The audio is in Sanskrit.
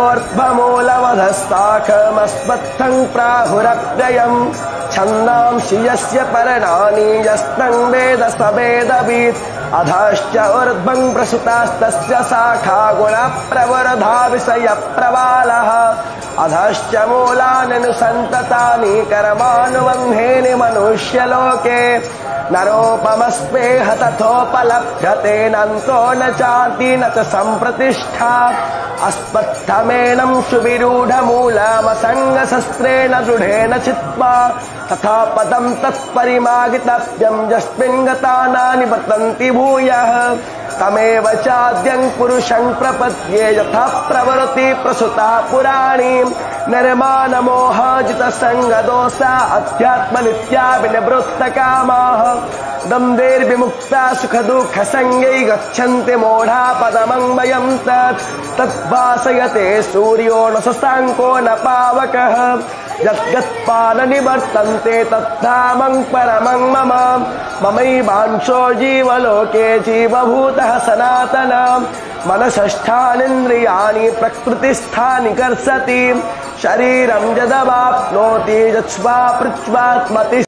तथोऽर्धमूलमधस्ताखमस्मत्थं प्राहुरव्ययम् छन्दांसि यस्य पर्णानि यस्तं वेद स वेदवित् अधश्च ऊर्ध्वं प्रसुतास्तस्य शाखा गुणप्रवृद्धा विषयप्रवालः अधश्च मूलान्यनुसन्ततानि कर्मानुबन्धेन मनुष्यलोके नरोपमस्पेह तथोपलभ्यते नन्तो न चाति न च सम्प्रतिष्ठा अस्मत्थमेनं सुविरूढमूलमसङ्गशस्त्रेण दृढेन चित्वा तथा पदं तत्परिमार्गितव्यं यस्मिन् गता न निवर्तन्ति भूयः तमेव चाद्यं पुरुषं प्रपद्ये यथा प्रवृत्ति प्रसुता पुराणी निर्माणमोहजितसङ्गदोषा अध्यात्मनित्या विनिवृत्तकामाः दम्भेर्विमुक्ता सुखदुःखसङ्गै गच्छन्ति मूढा पदमन्वयं तद्भासयते सूर्यो न शशाङ्को न पावकः यद्गत्पान निवर्तन्ते तद्धामं परमं मम ममैवांशो जीवलोके जीवभूतः सनातनः मनसष्ठानीन्द्रियाणि प्रकृतिस्थानि कर्षति शरीरं यदवाप्नोति यच्वा पृच्वात्मति